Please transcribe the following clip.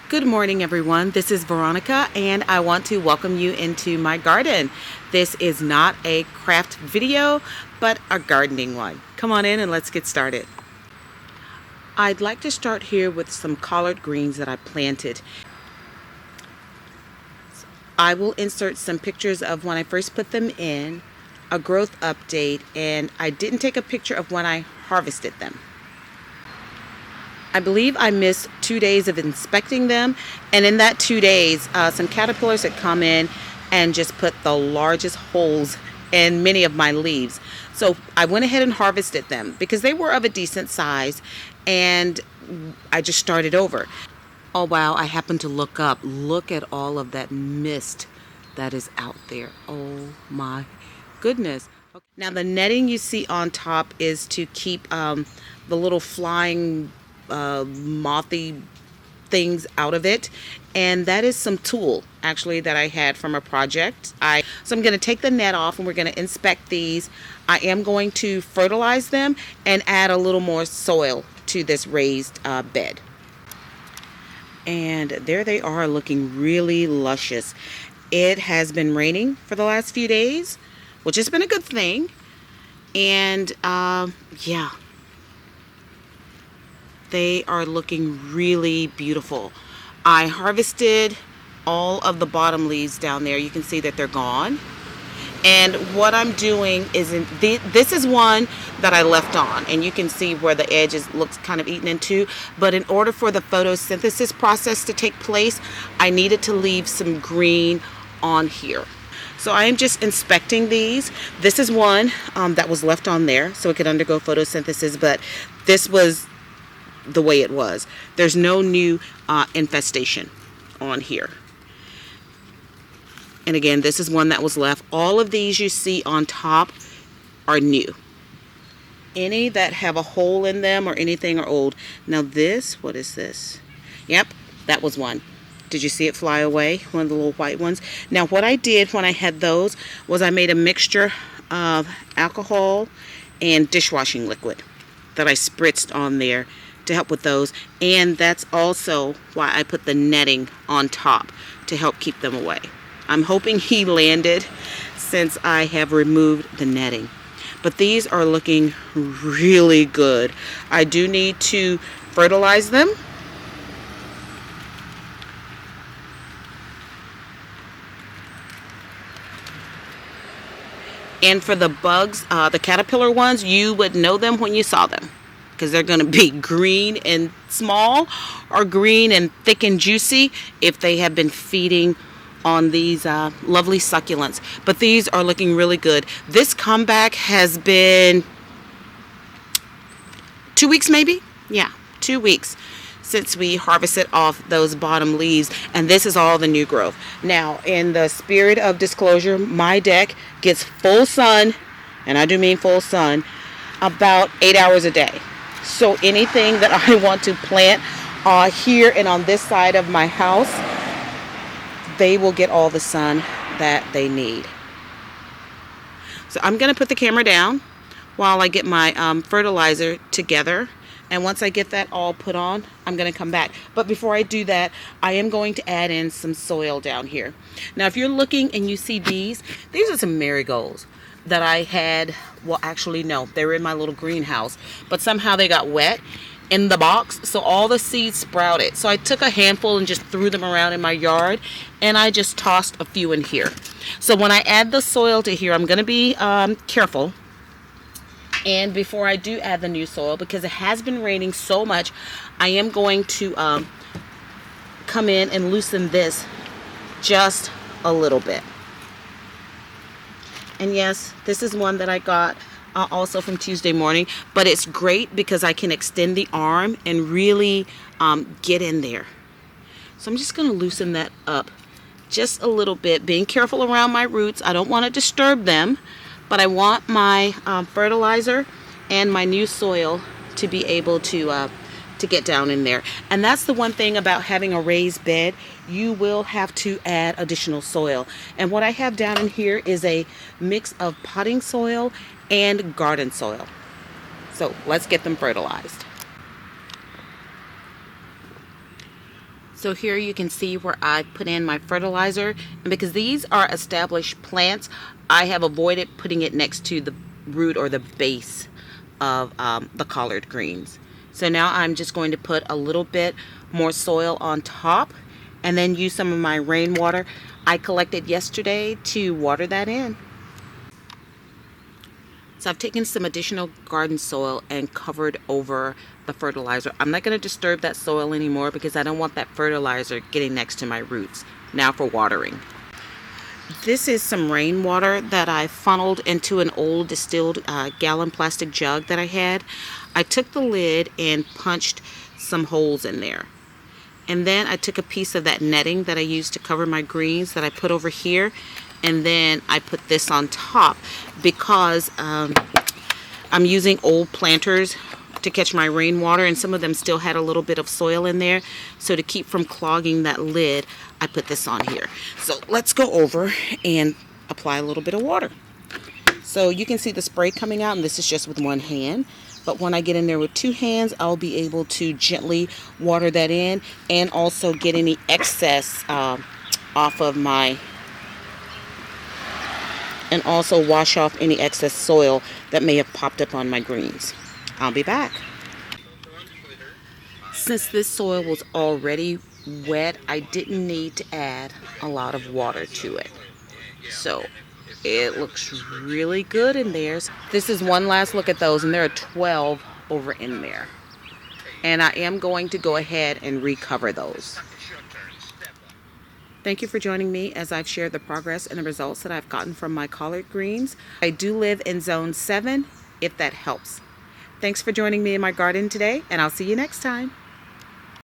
Good morning, everyone. This is Veronica, and I want to welcome you into my garden. This is not a craft video, but a gardening one. Come on in and let's get started. I'd like to start here with some collard greens that I planted. I will insert some pictures of when I first put them in, a growth update, and I didn't take a picture of when I harvested them. I believe I missed 2 days of inspecting them, and in that 2 days, some caterpillars had come in and just put the largest holes in many of my leaves. So I went ahead and harvested them because they were of a decent size, and I just started over. Oh wow, I happened to look up. Look at all of that mist that is out there. Oh my goodness. Now the netting you see on top is to keep the little flying mothy things out of it, and that is some tulle actually that I had from a project. So I'm going to take the net off and we're going to inspect these. I am going to fertilize them and add a little more soil to this raised bed. And there they are, looking really luscious. It has been raining for the last few days, which has been a good thing. And yeah, they are looking really beautiful. I harvested all of the bottom leaves down there. You can see that they're gone. And what I'm doing is, this is one that I left on, and you can see where the edge looks kind of eaten into. But in order for the photosynthesis process to take place, I needed to leave some green on here. So I am just inspecting these. This is one that was left on there so it could undergo photosynthesis, but this was the way it was. There's no new infestation on here. And again, this is one that was left. All of these you see on top are new. Any that have a hole in them or anything are old. Now this, what is this? Yep, that was one. Did you see it fly away? One of the little white ones. Now what I did when I had those was I made a mixture of alcohol and dishwashing liquid that I spritzed on there to help with those. And that's also why I put the netting on top to help keep them away. I'm hoping he landed since I have removed the netting. But these are looking really good. I do need to fertilize them. And for the bugs, the caterpillar ones, you would know them when you saw them, because they're going to be green and small, or green and thick and juicy if they have been feeding on these lovely succulents. But these are looking really good. This comeback has been 2 weeks maybe? Yeah, 2 weeks since we harvested off those bottom leaves, and this is all the new growth. Now, in the spirit of disclosure, my deck gets full sun, and I do mean full sun, about 8 hours a day. So anything that I want to plant here and on this side of my house, they will get all the sun that they need. So I'm going to put the camera down while I get my fertilizer together. And once I get that all put on, I'm going to come back. But before I do that, I am going to add in some soil down here. Now, if you're looking and you see these are some marigolds that I had, well, actually, no, they were in my little greenhouse, but somehow they got wet in the box, so all the seeds sprouted. So I took a handful and just threw them around in my yard, and I just tossed a few in here. So when I add the soil to here, I'm going to be careful. And before I do add the new soil, because it has been raining so much, I am going to come in and loosen this just a little bit. And yes, this is one that I got also from Tuesday morning, but it's great because I can extend the arm and really get in there. So I'm just going to loosen that up just a little bit, being careful around my roots. I don't want to disturb them, but I want my fertilizer and my new soil to be able to get down in there. And that's the one thing about having a raised bed. You will have to add additional soil. And what I have down in here is a mix of potting soil and garden soil. So let's get them fertilized. So here you can see where I put in my fertilizer, and because these are established plants, I have avoided putting it next to the root or the base of the collard greens. So now I'm just going to put a little bit more soil on top and then use some of my rainwater I collected yesterday to water that in. So I've taken some additional garden soil and covered over the fertilizer. I'm not going to disturb that soil anymore because I don't want that fertilizer getting next to my roots. Now for watering. This is some rainwater that I funneled into an old distilled gallon plastic jug that I had. I took the lid and punched some holes in there. And then I took a piece of that netting that I used to cover my greens that I put over here, and then I put this on top because I'm using old planters to catch my rainwater, and some of them still had a little bit of soil in there. So to keep from clogging that lid, I put this on here. So let's go over and apply a little bit of water. So you can see the spray coming out, and this is just with one hand. But when I get in there with two hands, I'll be able to gently water that in and also get any excess off of my, and also wash off any excess soil that may have popped up on my greens. I'll be back. Since this soil was already wet, I didn't need to add a lot of water to it. So it looks really good in there. This is one last look at those, and there are 12 over in there. And I am going to go ahead and recover those. Thank you for joining me as I've shared the progress and the results that I've gotten from my collard greens. I do live in zone 7, if that helps. Thanks for joining me in my garden today, and I'll see you next time.